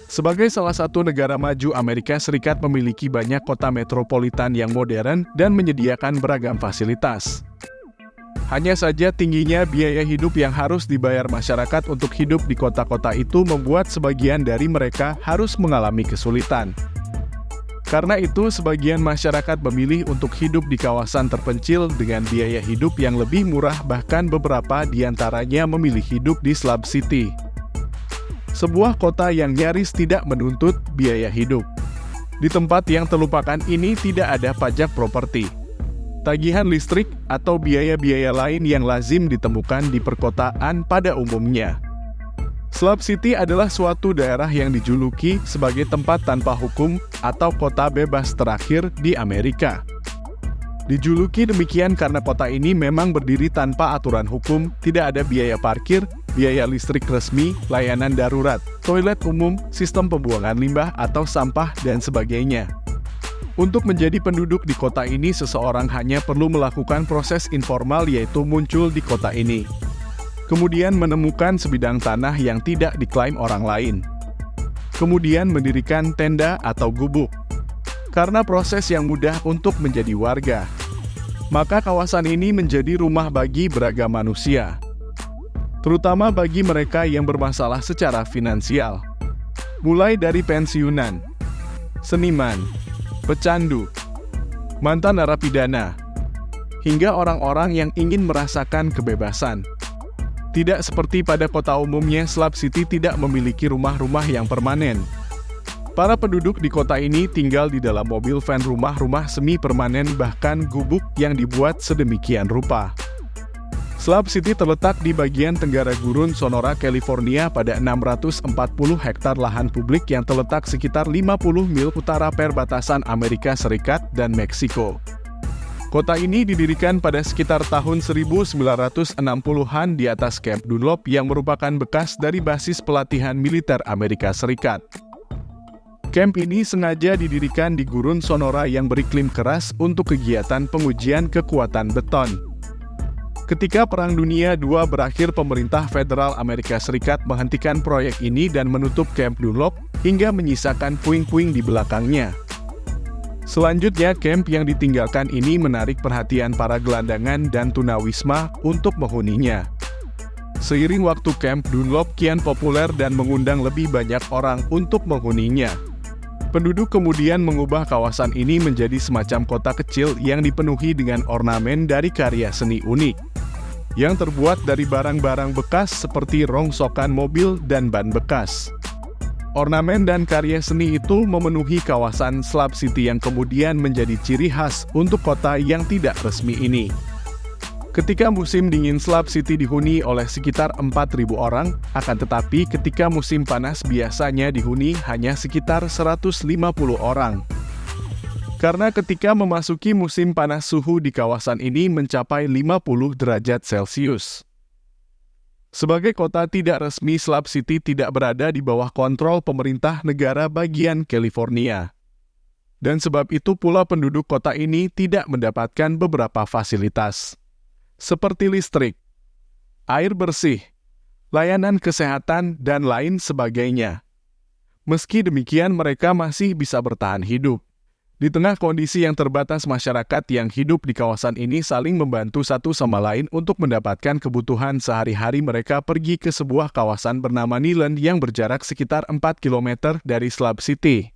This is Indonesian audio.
Sebagai salah satu negara maju, Amerika Serikat memiliki banyak kota metropolitan yang modern dan menyediakan beragam fasilitas. Hanya saja tingginya biaya hidup yang harus dibayar masyarakat untuk hidup di kota-kota itu membuat sebagian dari mereka harus mengalami kesulitan. Karena itu, sebagian masyarakat memilih untuk hidup di kawasan terpencil dengan biaya hidup yang lebih murah, bahkan beberapa di antaranya memilih hidup di Slab City, sebuah kota yang nyaris tidak menuntut biaya hidup. Di tempat yang terlupakan ini tidak ada pajak properti, tagihan listrik, atau biaya-biaya lain yang lazim ditemukan di perkotaan pada umumnya. Slab City adalah suatu daerah yang dijuluki sebagai tempat tanpa hukum atau kota bebas terakhir di Amerika. Dijuluki demikian karena kota ini memang berdiri tanpa aturan hukum, tidak ada biaya parkir, biaya listrik resmi, layanan darurat, toilet umum, sistem pembuangan limbah atau sampah, dan sebagainya. Untuk menjadi penduduk di kota ini, seseorang hanya perlu melakukan proses informal, yaitu muncul di kota ini, kemudian menemukan sebidang tanah yang tidak diklaim orang lain, kemudian mendirikan tenda atau gubuk. Karena proses yang mudah untuk menjadi warga, maka kawasan ini menjadi rumah bagi beragam manusia, terutama bagi mereka yang bermasalah secara finansial. Mulai dari pensiunan, seniman, pecandu, mantan narapidana, hingga orang-orang yang ingin merasakan kebebasan. Tidak seperti pada kota umumnya, Slab City tidak memiliki rumah-rumah yang permanen. Para penduduk di kota ini tinggal di dalam mobil van, rumah-rumah semi-permanen, bahkan gubuk yang dibuat sedemikian rupa. Slab City terletak di bagian tenggara Gurun Sonora, California, pada 640 hektar lahan publik yang terletak sekitar 50 mil utara perbatasan Amerika Serikat dan Meksiko. Kota ini didirikan pada sekitar tahun 1960-an di atas Camp Dunlop yang merupakan bekas dari basis pelatihan militer Amerika Serikat. Camp ini sengaja didirikan di Gurun Sonora yang beriklim keras untuk kegiatan pengujian kekuatan beton. Ketika Perang Dunia II berakhir, pemerintah federal Amerika Serikat menghentikan proyek ini dan menutup Camp Dunlop hingga menyisakan puing-puing di belakangnya. Selanjutnya, camp yang ditinggalkan ini menarik perhatian para gelandangan dan tunawisma untuk menghuninya. Seiring waktu, Camp Dunlop kian populer dan mengundang lebih banyak orang untuk menghuninya. Penduduk kemudian mengubah kawasan ini menjadi semacam kota kecil yang dipenuhi dengan ornamen dari karya seni unik, yang terbuat dari barang-barang bekas seperti rongsokan mobil dan ban bekas. Ornamen dan karya seni itu memenuhi kawasan Slab City yang kemudian menjadi ciri khas untuk kota yang tidak resmi ini. Ketika musim dingin, Slab City dihuni oleh sekitar 4.000 orang, akan tetapi ketika musim panas biasanya dihuni hanya sekitar 150 orang. Karena ketika memasuki musim panas, suhu di kawasan ini mencapai 50 derajat Celcius. Sebagai kota tidak resmi, Slab City tidak berada di bawah kontrol pemerintah negara bagian California. Dan sebab itu pula penduduk kota ini tidak mendapatkan beberapa fasilitas, seperti listrik, air bersih, layanan kesehatan, dan lain sebagainya. Meski demikian, mereka masih bisa bertahan hidup. Di tengah kondisi yang terbatas, masyarakat yang hidup di kawasan ini saling membantu satu sama lain untuk mendapatkan kebutuhan sehari-hari. Mereka pergi ke sebuah kawasan bernama Niland yang berjarak sekitar 4 km dari Slab City.